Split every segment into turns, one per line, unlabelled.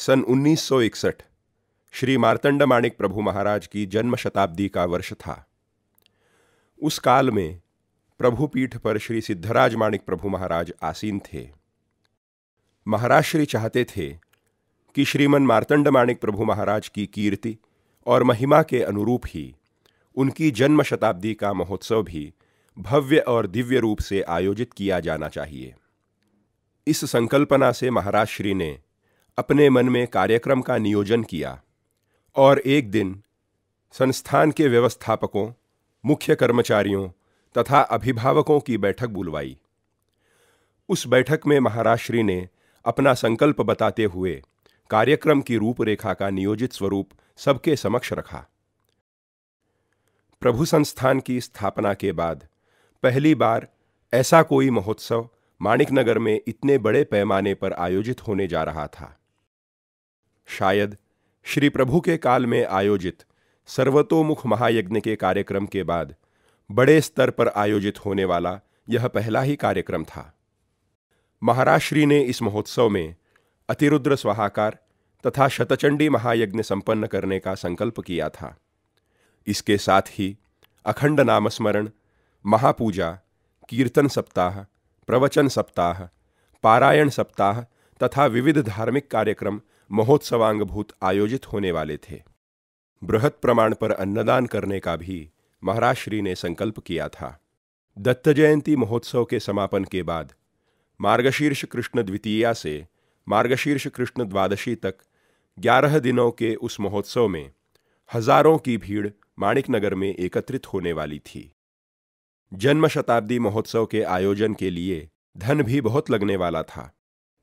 सन 1961 श्री मार्तंड माणिक प्रभु महाराज की जन्म शताब्दी का वर्ष था। उस काल में प्रभु पीठ पर श्री सिद्धराज माणिक प्रभु महाराज आसीन थे। महाराज श्री चाहते थे कि श्रीमन मार्तंड माणिक प्रभु महाराज की कीर्ति और महिमा के अनुरूप ही उनकी जन्म शताब्दी का महोत्सव भी भव्य और दिव्य रूप से आयोजित किया जाना चाहिए। इस संकल्पना से महाराज श्री ने अपने मन में कार्यक्रम का नियोजन किया और एक दिन संस्थान के व्यवस्थापकों, मुख्य कर्मचारियों तथा अभिभावकों की बैठक बुलवाई। उस बैठक में महाराज श्री ने अपना संकल्प बताते हुए कार्यक्रम की रूपरेखा का नियोजित स्वरूप सबके समक्ष रखा। प्रभु संस्थान की स्थापना के बाद पहली बार ऐसा कोई महोत्सव माणिकनगर में इतने बड़े पैमाने पर आयोजित होने जा रहा था। शायद श्री प्रभु के काल में आयोजित सर्वतोमुख महायज्ञ के कार्यक्रम के बाद बड़े स्तर पर आयोजित होने वाला यह पहला ही कार्यक्रम था। महाराज श्री ने इस महोत्सव में अतिरुद्र स्वाहाकार तथा शतचंडी महायज्ञ संपन्न करने का संकल्प किया था। इसके साथ ही अखंड नामस्मरण, महापूजा, कीर्तन सप्ताह, प्रवचन सप्ताह, पारायण सप्ताह तथा विविध धार्मिक कार्यक्रम महोत्सवांगभूत आयोजित होने वाले थे। बृहत प्रमाण पर अन्नदान करने का भी महाराज श्री ने संकल्प किया था। दत्त जयंती महोत्सव के समापन के बाद मार्गशीर्ष कृष्ण द्वितीया से मार्गशीर्ष कृष्ण द्वादशी तक 11 दिनों के उस महोत्सव में हजारों की भीड़ माणिकनगर में एकत्रित होने वाली थी। जन्म शताब्दी महोत्सव के आयोजन के लिए धन भी बहुत लगने वाला था।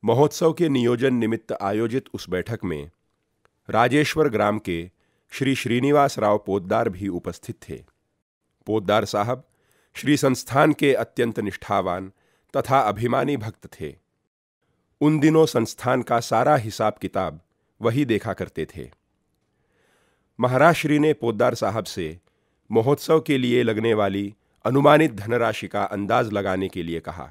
महोत्सव के नियोजन निमित्त आयोजित उस बैठक में राजेश्वर ग्राम के श्री श्रीनिवास राव पोद्दार भी उपस्थित थे। पोद्दार साहब श्री संस्थान के अत्यंत निष्ठावान तथा अभिमानी भक्त थे। उन दिनों संस्थान का सारा हिसाब किताब वही देखा करते थे। महाराज श्री ने पोद्दार साहब से महोत्सव के लिए लगने वाली अनुमानित धनराशि का अंदाज लगाने के लिए कहा।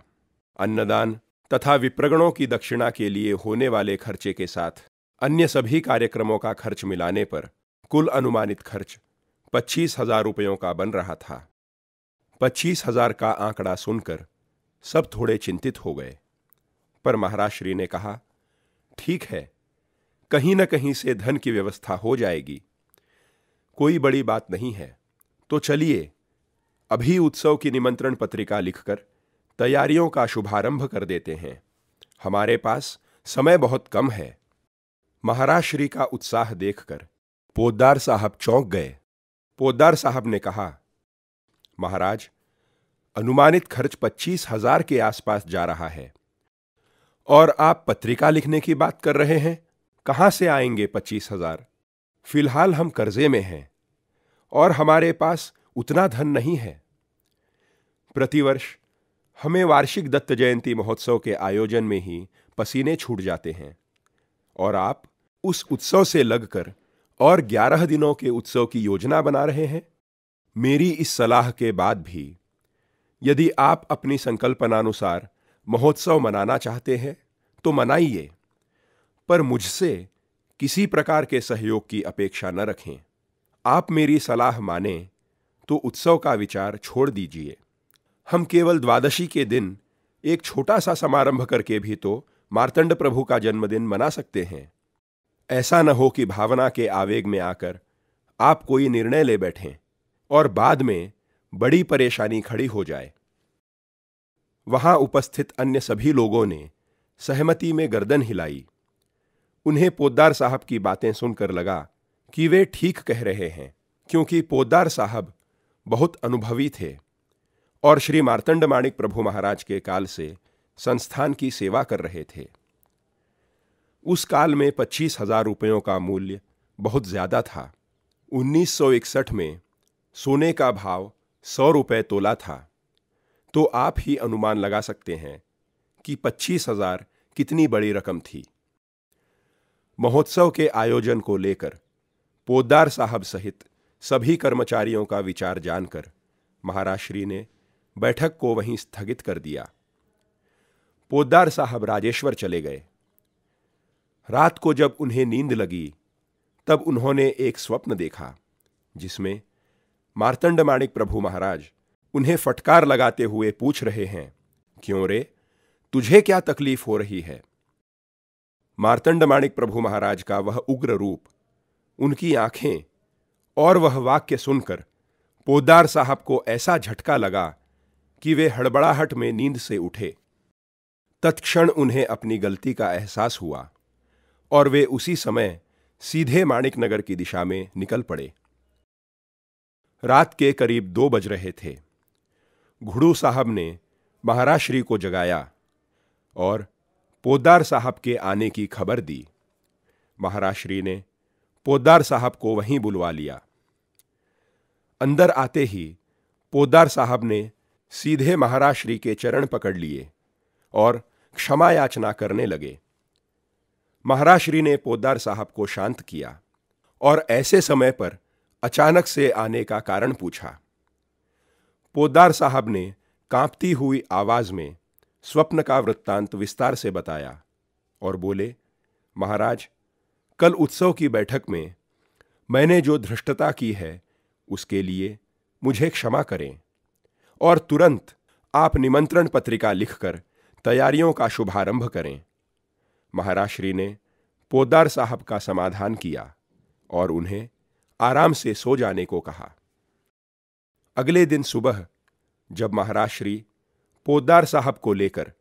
अन्नदान तथा विप्रगणों की दक्षिणा के लिए होने वाले खर्चे के साथ अन्य सभी कार्यक्रमों का खर्च मिलाने पर कुल अनुमानित खर्च 25,000 रुपयों का बन रहा था। 25,000 का आंकड़ा सुनकर सब थोड़े चिंतित हो गए, पर महाराज श्री ने कहा, ठीक है, कहीं न कहीं से धन की व्यवस्था हो जाएगी, कोई बड़ी बात नहीं है। तो चलिए अभी उत्सव की निमंत्रण पत्रिका लिखकर तैयारियों का शुभारंभ कर देते हैं। हमारे पास समय बहुत कम है। महाराज श्री का उत्साह देखकर पोद्दार साहब चौंक गए। पोद्दार साहब ने कहा, महाराज, अनुमानित खर्च 25,000 के आसपास जा रहा है और आप पत्रिका लिखने की बात कर रहे हैं। कहां से आएंगे 25,000? फिलहाल हम कर्जे में हैं और हमारे पास उतना धन नहीं है। प्रतिवर्ष हमें वार्षिक दत्त जयंती महोत्सव के आयोजन में ही पसीने छूट जाते हैं और आप उस उत्सव से लगकर और 11 दिनों के उत्सव की योजना बना रहे हैं। मेरी इस सलाह के बाद भी यदि आप अपनी संकल्पनानुसार महोत्सव मनाना चाहते हैं तो मनाइए, पर मुझसे किसी प्रकार के सहयोग की अपेक्षा न रखें। आप मेरी सलाह माने तो उत्सव का विचार छोड़ दीजिए। हम केवल द्वादशी के दिन एक छोटा सा समारंभ करके भी तो मार्तंड प्रभु का जन्मदिन मना सकते हैं। ऐसा न हो कि भावना के आवेग में आकर आप कोई निर्णय ले बैठें और बाद में बड़ी परेशानी खड़ी हो जाए। वहां उपस्थित अन्य सभी लोगों ने सहमति में गर्दन हिलाई। उन्हें पोद्दार साहब की बातें सुनकर लगा कि वे ठीक कह रहे हैं, क्योंकि पोद्दार साहब बहुत अनुभवी थे और श्री मार्तंड माणिक प्रभु महाराज के काल से संस्थान की सेवा कर रहे थे। उस काल में 25,000 रुपयों का मूल्य बहुत ज्यादा था। 1961 में सोने का भाव 100 रुपये तोला था, तो आप ही अनुमान लगा सकते हैं कि 25,000 कितनी बड़ी रकम थी। महोत्सव के आयोजन को लेकर पोद्दार साहब सहित सभी कर्मचारियों का विचार जानकर महाराज श्री ने बैठक को वहीं स्थगित कर दिया। पोद्दार साहब राजेश्वर चले गए। रात को जब उन्हें नींद लगी तब उन्होंने एक स्वप्न देखा जिसमें मार्तंड माणिक प्रभु महाराज उन्हें फटकार लगाते हुए पूछ रहे हैं, क्यों रे, तुझे क्या तकलीफ हो रही है। मार्तंड माणिक प्रभु महाराज का वह उग्र रूप, उनकी आंखें और वह वाक्य सुनकर पोद्दार साहब को ऐसा झटका लगा कि वे हड़बड़ाहट में नींद से उठे। तत्क्षण उन्हें अपनी गलती का एहसास हुआ और वे उसी समय सीधे माणिक नगर की दिशा में निकल पड़े। रात के करीब 2 बज रहे थे। घुड़ू साहब ने महाराज श्री को जगाया और पोद्दार साहब के आने की खबर दी। महाराज श्री ने पोद्दार साहब को वहीं बुलवा लिया। अंदर आते ही पोद्दार साहब ने सीधे महाराज श्री के चरण पकड़ लिए और क्षमा याचना करने लगे। महाराज श्री ने पोद्दार साहब को शांत किया और ऐसे समय पर अचानक से आने का कारण पूछा। पोद्दार साहब ने कांपती हुई आवाज में स्वप्न का वृत्तांत विस्तार से बताया और बोले, महाराज, कल उत्सव की बैठक में मैंने जो धृष्टता की है उसके लिए मुझे क्षमा करें और तुरंत आप निमंत्रण पत्रिका लिखकर तैयारियों का शुभारंभ करें। महाराज श्री ने पोद्दार साहब का समाधान किया और उन्हें आराम से सो जाने को कहा। अगले दिन सुबह जब महाराज श्री पोद्दार साहब को लेकर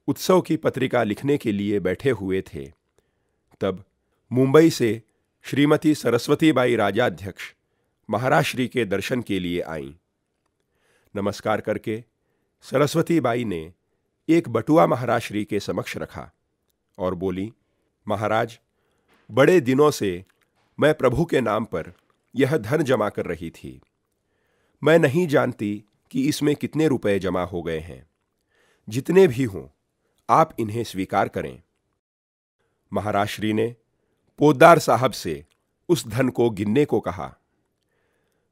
उत्सव की पत्रिका लिखने के लिए बैठे हुए थे, तब मुंबई से श्रीमती सरस्वतीबाई राजाध्यक्ष महाराज श्री के दर्शन के लिए आईं। नमस्कार करके सरस्वतीबाई ने एक बटुआ महाराज श्री के समक्ष रखा और बोली, महाराज, बड़े दिनों से मैं प्रभु के नाम पर यह धन जमा कर रही थी। मैं नहीं जानती कि इसमें कितने रुपए जमा हो गए हैं। जितने भी हों, आप इन्हें स्वीकार करें। महाराज श्री ने पोद्दार साहब से उस धन को गिनने को कहा।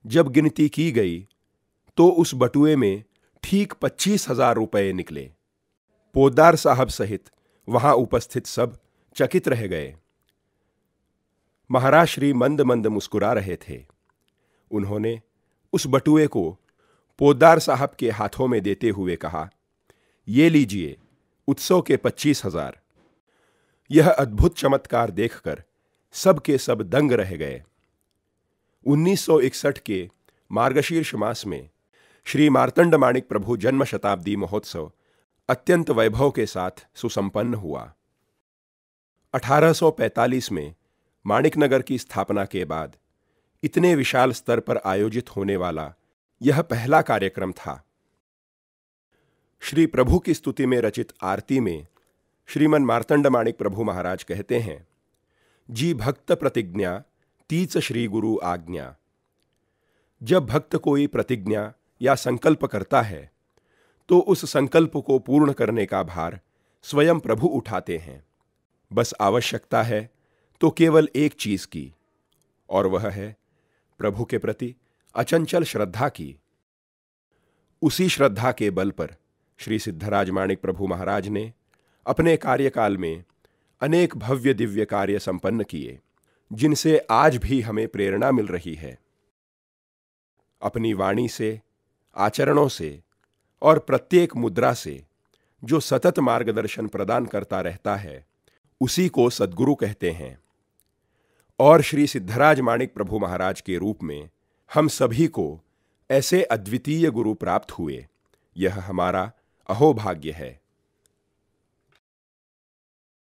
जब गिनती की गई तो उस बटुए में ठीक 25,000 रुपए निकले। पोद्दार साहब सहित वहां उपस्थित सब चकित रह गए। महाराज श्री मंद मंद मुस्कुरा रहे थे। उन्होंने उस बटुए को पोद्दार साहब के हाथों में देते हुए कहा, ये लीजिए उत्सव के 25,000। यह अद्भुत चमत्कार देखकर सब के सब दंग रह गए। 1961 के मार्गशीर्ष मास में श्री मार्तंड माणिक प्रभु जन्म शताब्दी महोत्सव अत्यंत वैभव के साथ सुसंपन्न हुआ। 1845 में माणिकनगर की स्थापना के बाद इतने विशाल स्तर पर आयोजित होने वाला यह पहला कार्यक्रम था। श्री प्रभु की स्तुति में रचित आरती में श्रीमन मार्तंड माणिक प्रभु महाराज कहते हैं, जी भक्त प्रतिज्ञा तीच श्री गुरु आज्ञा। जब भक्त कोई प्रतिज्ञा या संकल्प करता है तो उस संकल्प को पूर्ण करने का भार स्वयं प्रभु उठाते हैं। बस आवश्यकता है तो केवल एक चीज की, और वह है प्रभु के प्रति अचंचल श्रद्धा की। उसी श्रद्धा के बल पर श्री सिद्धराज माणिक प्रभु महाराज ने अपने कार्यकाल में अनेक भव्य दिव्य कार्य संपन्न किए, जिनसे आज भी हमें प्रेरणा मिल रही है। अपनी वाणी से, आचरणों से और प्रत्येक मुद्रा से जो सतत मार्गदर्शन प्रदान करता रहता है, उसी को सद्गुरु कहते हैं। और श्री सिद्धराज माणिक प्रभु महाराज के रूप में हम सभी को ऐसे अद्वितीय गुरु प्राप्त हुए, यह हमारा अहोभाग्य है।